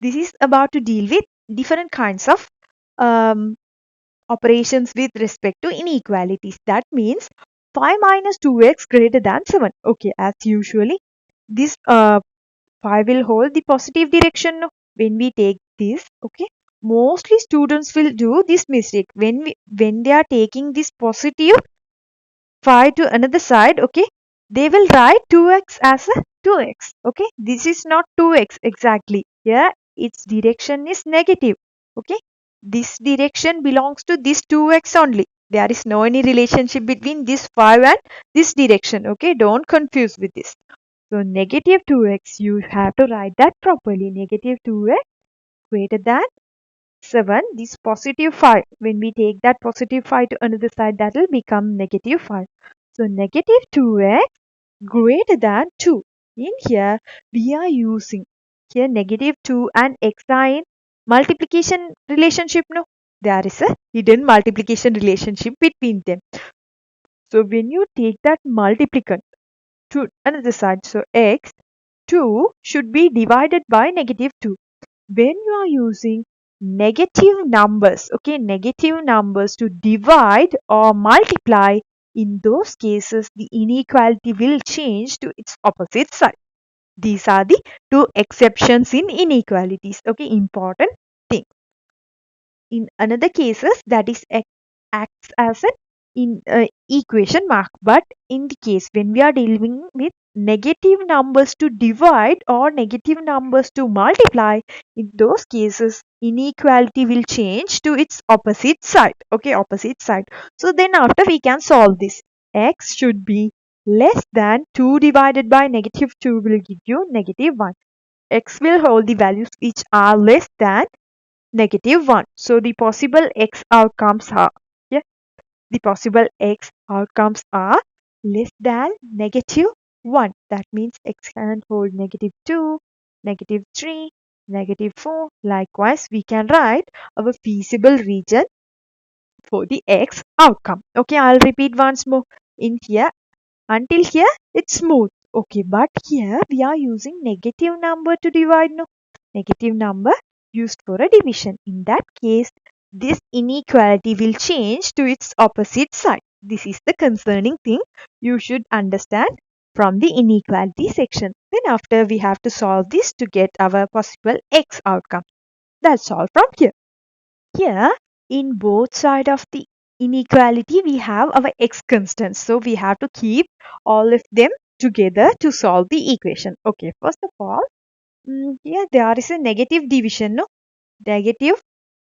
This is about to deal with different kinds of um, operations with respect to inequalities. That means 5 minus 2x greater than 7. Okay, as usually, this 5 will hold the positive direction when we take this. Okay, mostly students will do this mistake when they are taking this positive 5 to another side. Okay, they will write 2x as a 2x. Okay, this is not 2x exactly. Yeah, its direction is negative. Okay, this direction belongs to this 2x only. There is no any relationship between this 5 and this direction. Okay, don't confuse with this. So negative 2x, you have to write that properly. Negative 2x greater than 7. This positive 5. When we take that positive 5 to another side, that will become negative 5. So negative 2x greater than 2. In here, we are using here negative 2 and x are in multiplication relationship. No, there is a hidden multiplication relationship between them. So when you take that multiplicand to another side, so x 2 should be divided by negative 2. When you are using negative numbers, okay, negative numbers to divide or multiply, in those cases the inequality will change to its opposite side. These are the two exceptions in inequalities. Okay, important thing. In another cases, that is acts as an equation mark. But in the case when we are dealing with negative numbers to divide or negative numbers to multiply, in those cases inequality will change to its opposite side. Okay, opposite side. So then after we can solve this. X should be less than 2 divided by negative 2 will give you negative 1. X will hold the values which are less than negative 1. So the possible x outcomes are, yeah, the possible x outcomes are less than negative 1. That means x can hold negative 2, negative 3, negative 4. Likewise, we can write our feasible region for the x outcome. Okay, I'll repeat once more. In here, until here, it's smooth. Okay, but here we are using negative number to divide. No, negative number used for a division. In that case, this inequality will change to its opposite side. This is the concerning thing you should understand from the inequality section. Then after we have to solve this to get our possible x outcome. That's all from here. Here, in both side of the inequality, we have our x constants. So we have to keep all of them together to solve the equation. Okay, first of all, here there is a negative division. No, negative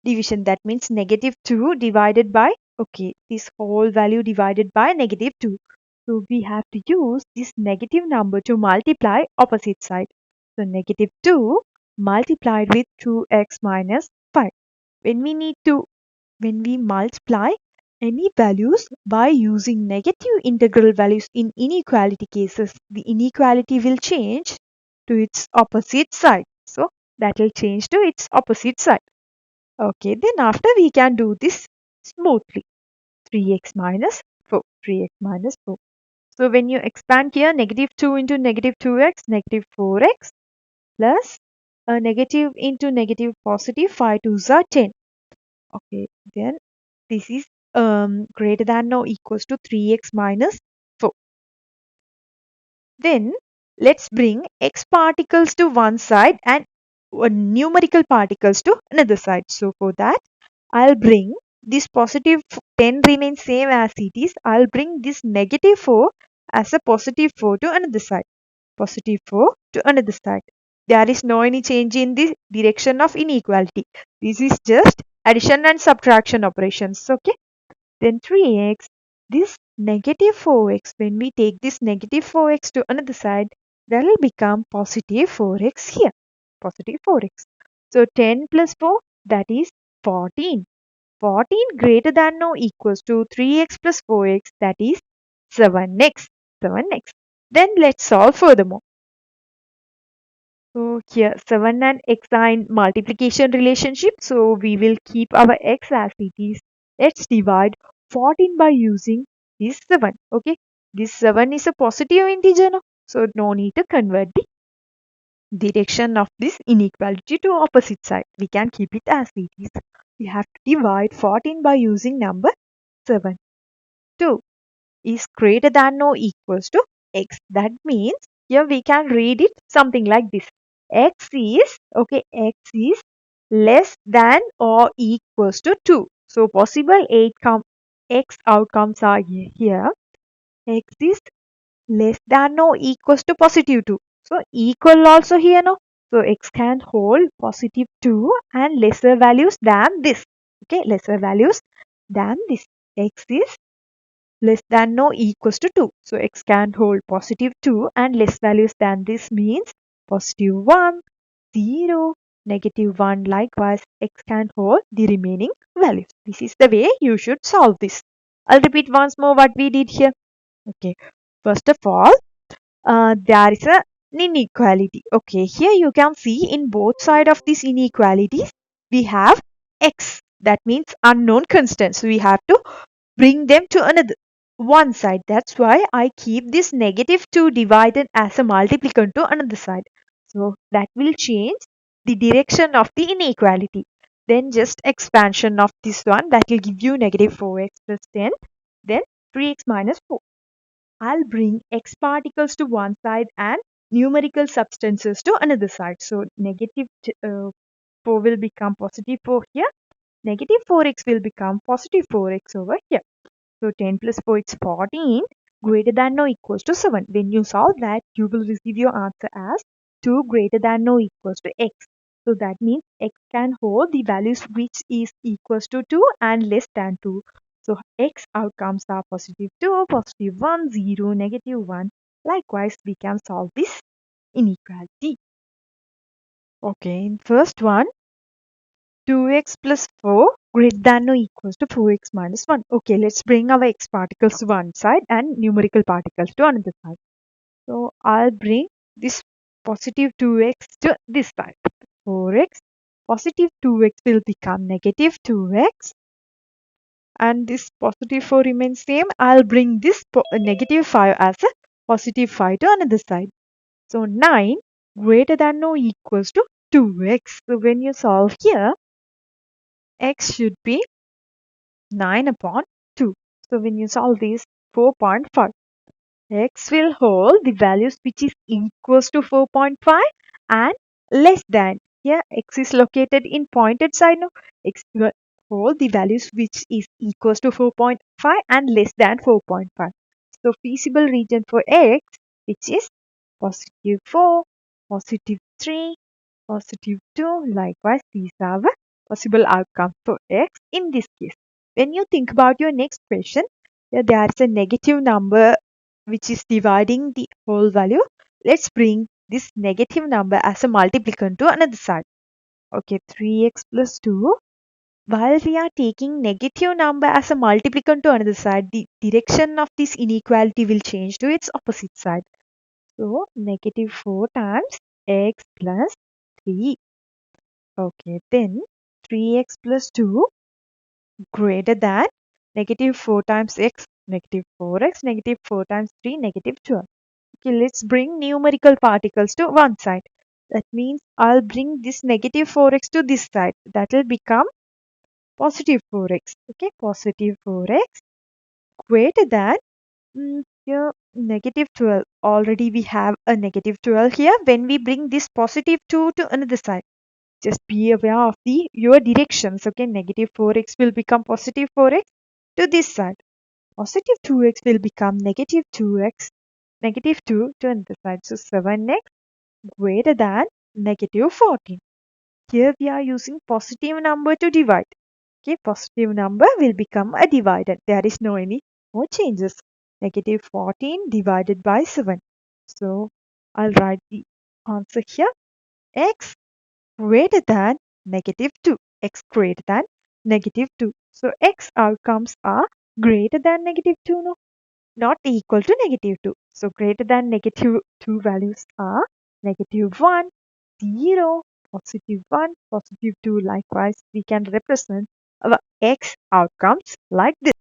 division. That means negative 2 divided by, okay, this whole value divided by negative 2. So we have to use this negative number to multiply opposite side. So negative 2 multiplied with 2x minus 5. When we need to when we multiply any values by using negative integral values in inequality cases, the inequality will change to its opposite side. So that will change to its opposite side. Okay, then after we can do this smoothly. 3x minus 4. 3x minus 4. So when you expand here, negative 2 into negative 2x, negative 4x plus a negative into negative positive 5 2s are 10. Okay, then this is greater than or equals to 3x minus 4. Then let's bring x particles to one side and numerical particles to another side. So for that, I'll bring this positive 10 remains same as it is. I'll bring this negative 4 as a positive 4 to another side. Positive 4 to another side. There is no any change in the direction of inequality. This is just addition and subtraction operations. Okay. Then 3x, this negative 4x, when we take this negative 4x to another side, that will become positive 4x here. Positive 4x. So 10 plus 4, that is 14. 14 greater than or equals to 3x plus 4x, that is 7x. 7x. Then let's solve furthermore. So here 7 and x are in multiplication relationship. So we will keep our x as it is. Let's divide 14 by using this 7. Okay. This 7 is a positive integer. No? So no need to convert the direction of this inequality to opposite side. We can keep it as it is. We have to divide 14 by using number 7. 2 is greater than or equals to x. That means here we can read it something like this. X is less than or equals to 2. So possible x outcomes are here. X is less than or equals to positive 2. So equal also here no. So x can hold positive 2 and lesser values than this. Okay, lesser values than this. X is less than or equals to 2. So x can hold positive 2 and less values than this means positive 1, 0, negative 1. Likewise, x can hold the remaining values. This is the way you should solve this. I'll repeat once more what we did here. Okay, first of all, there is an inequality. Okay, here you can see in both sides of these inequalities, we have x. That means unknown constants. We have to bring them to another one side. That's why I keep this negative 2 divided as a multiplicand to another side. So that will change the direction of the inequality. Then just expansion of this one, that will give you negative 4x plus 10. Then 3x minus 4. I'll bring x particles to one side and numerical substances to another side. So negative 4 will become positive 4 here. Negative 4x will become positive 4x over here. So 10 plus 4 is 14, greater than or equals to 7. When you solve that, you will receive your answer as 2 greater than or equals to x. So that means x can hold the values which is equals to 2 and less than 2. So x outcomes are positive 2, positive 1, 0, negative 1. Likewise, we can solve this inequality. Okay, in first one, 2x plus 4 greater than or equals to 4x minus 1. Okay, let's bring our x particles to one side and numerical particles to another side. So I'll bring this positive 2x to this side. 4x, positive 2x will become negative 2x. And this positive 4 remains same. I'll bring this negative 5 as a positive 5 to another side. So 9 greater than or equals to 2x. So when you solve here, x should be 9 upon 2. So when you solve this 4.5, x will hold the values which is equals to 4.5 and less than. Here x is located in pointed side now. X will hold the values which is equals to 4.5 and less than 4.5. So feasible region for x, which is positive 4, positive 3, positive 2. Likewise, these are the possible outcomes for x in this case. When you think about your next question, there is a negative number which is dividing the whole value. Let's bring this negative number as a multiplicand to another side. Okay, 3x plus 2. While we are taking negative number as a multiplicand to another side, the direction of this inequality will change to its opposite side. So, negative 4 times x plus 3. Okay, then 3x plus 2 greater than negative 4 times x, negative 4x, negative 4 times 3, negative 12. Okay, let's bring numerical particles to one side. That means I'll bring this negative 4x to this side. That will become positive 4x. Okay, positive 4x greater than here negative 12. Already we have a negative 12 here. When we bring this positive 2 to another side, just be aware of your directions. Okay, negative 4x will become positive 4x to this side. Positive 2x will become negative 2x, negative 2 to another side. So 7x greater than negative 14. Here we are using positive number to divide. Okay, positive number will become a dividend. There is no any more changes. Negative 14 divided by 7. So I'll write the answer here. X greater than negative 2. X greater than negative 2. So x outcomes are greater than negative 2, no? Not equal to negative 2. So greater than negative 2 values are negative 1, 0, positive 1, positive 2. Likewise, we can represent our x outcomes like this.